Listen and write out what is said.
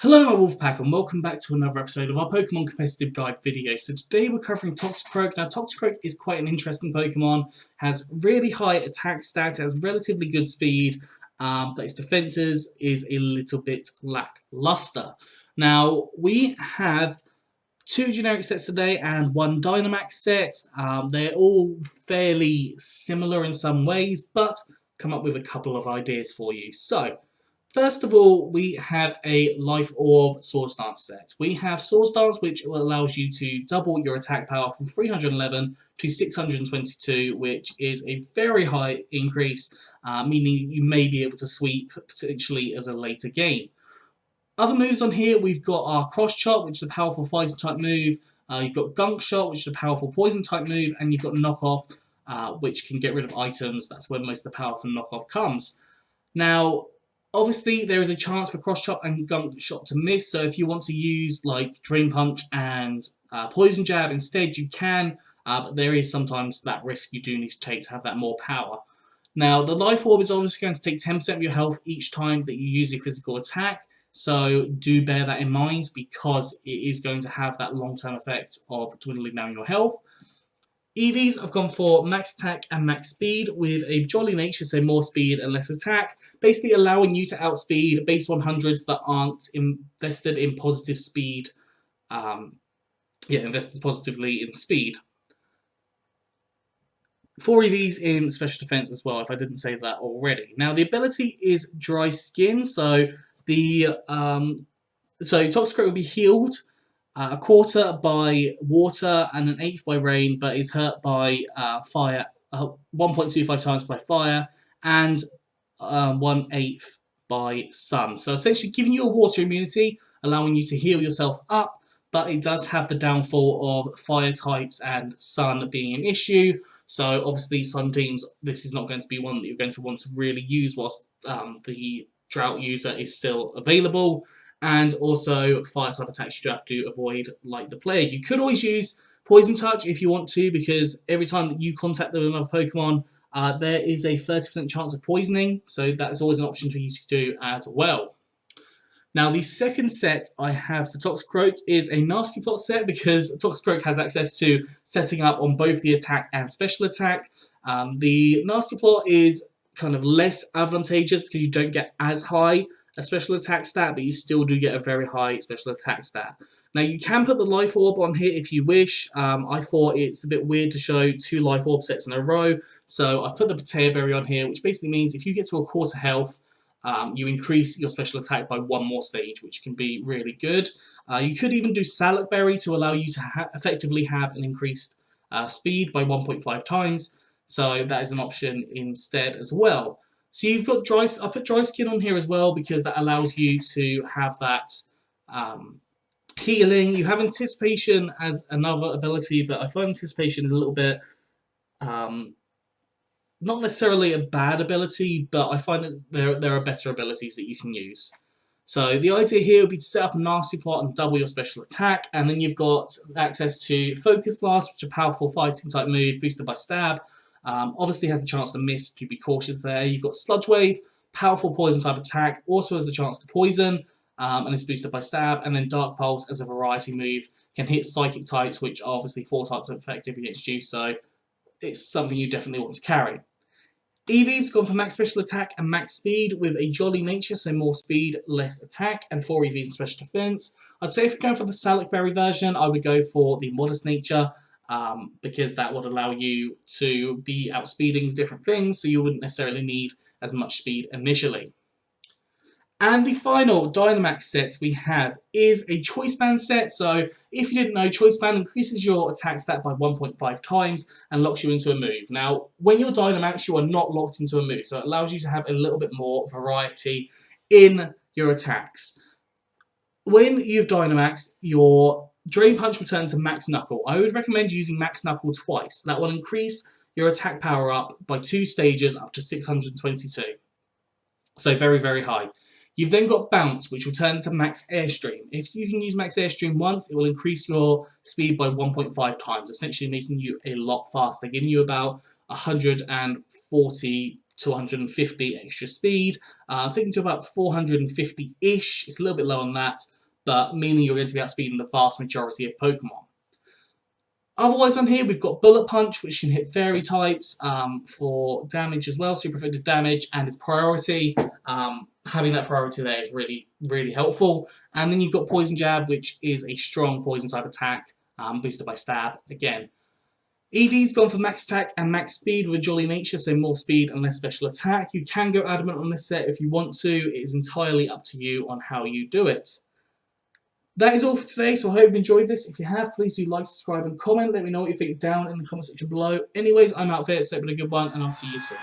Hello my Wolfpack and welcome back to another episode of our Pokemon Competitive Guide video. So today we're covering Toxicroak. Now Toxicroak is quite an interesting Pokemon, has really high attack stat, has relatively good speed, but its defenses is a little bit lackluster. Now we have two generic sets today and one Dynamax set. They're all fairly similar in some ways, but come up with a couple of ideas for you. So first of all, we have a Life Orb Swords Dance set. We have Swords Dance, which allows you to double your attack power from 311 to 622, which is a very high increase, meaning you may be able to sweep potentially as a later game. Other moves on here, we've got our Cross Chop, which is a powerful Fighting type move. You've got Gunk Shot, which is a powerful Poison type move, and you've got Knock Off, which can get rid of items. That's where most of the power from Knock Off comes. Now, obviously, there is a chance for Cross Chop and Gunk Shot to miss, so if you want to use like Drain Punch and Poison Jab instead, you can, but there is sometimes that risk you do need to take to have that more power. Now, the Life Orb is obviously going to take 10% of your health each time that you use a physical attack, so do bear that in mind because it is going to have that long-term effect of dwindling down your health. Eevees, I've gone for max attack and max speed with a jolly nature, so more speed and less attack, basically allowing you to outspeed base 100s that aren't invested in positive speed, invested positively in speed. 4 Eevees in special defense as well, if I didn't say that already. Now, the ability is Dry Skin, so Toxicroak will be healed a quarter by water and an eighth by rain, but is hurt by fire 1.25 times by fire and 1/8 by sun. So essentially giving you a water immunity, allowing you to heal yourself up, but it does have the downfall of fire types and sun being an issue. So obviously sun teams, this is not going to be one that you're going to want to really use whilst the drought user is still available. And also fire type attacks you do have to avoid, like the plague. You could always use Poison Touch if you want to, because every time that you contact another Pokemon, there is a 30% chance of poisoning, so that's always an option for you to do as well. Now, the second set I have for Toxicroak is a Nasty Plot set, because Toxicroak has access to setting up on both the attack and special attack. The Nasty Plot is kind of less advantageous because you don't get as high a special attack stat, but you still do get a very high special attack stat. Now, you can put the Life Orb on here if you wish. I thought it's a bit weird to show 2 Life Orb sets in a row, so I've put the Potato Berry on here, which basically means if you get to a quarter health, you increase your special attack by 1 more stage, which can be really good. You could even do Salak Berry to allow you to effectively have an increased speed by 1.5 times, so that is an option instead as well. So you've got I put Dry Skin on here as well because that allows you to have that healing. You have Anticipation as another ability, but I find Anticipation is a little bit not necessarily a bad ability, but I find that there are better abilities that you can use. So the idea here would be to set up a Nasty Plot and double your special attack, and then you've got access to Focus Blast, which is a powerful fighting type move boosted by Stab. Obviously has the chance to miss, to be cautious there. You've got Sludge Wave, powerful poison type attack, also has the chance to poison, and is boosted by Stab. And then Dark Pulse as a variety move can hit psychic types, which are obviously 4 types of effective against you, so it's something you definitely want to carry. Eevee's gone for max special attack and max speed with a jolly nature, so more speed, less attack, and 4 Eevees in special defense. I'd say if you're going for the Salak Berry version, I would go for the modest nature, because that would allow you to be outspeeding different things, so you wouldn't necessarily need as much speed initially. And the final Dynamax set we have is a Choice Band set. So if you didn't know, Choice Band increases your attack stat by 1.5 times and locks you into a move. Now, when you're Dynamax, you are not locked into a move, so it allows you to have a little bit more variety in your attacks. When you've Dynamaxed, your Drain Punch will turn to Max Knuckle. I would recommend using Max Knuckle twice. That will increase your attack power up by 2 stages up to 622. So very, very high. You've then got Bounce, which will turn to Max Airstream. If you can use Max Airstream once, it will increase your speed by 1.5 times, essentially making you a lot faster, giving you about 140 to 150 extra speed, taking to about 450-ish. It's a little bit lower than that, but meaning you're going to be outspeeding the vast majority of Pokemon. Otherwise on here, we've got Bullet Punch, which can hit fairy types for damage as well, super effective damage, and its priority. Having that priority there is really, really helpful. And then you've got Poison Jab, which is a strong poison type attack, boosted by Stab again. Eevee's gone for max attack and max speed with a jolly nature, so more speed and less special attack. You can go adamant on this set if you want to. It is entirely up to you on how you do it. That is all for today, so I hope you've enjoyed this. If you have, please do like, subscribe, and comment. Let me know what you think down in the comment section below. Anyways, I'm out of here, so it's been a good one, and I'll see you soon.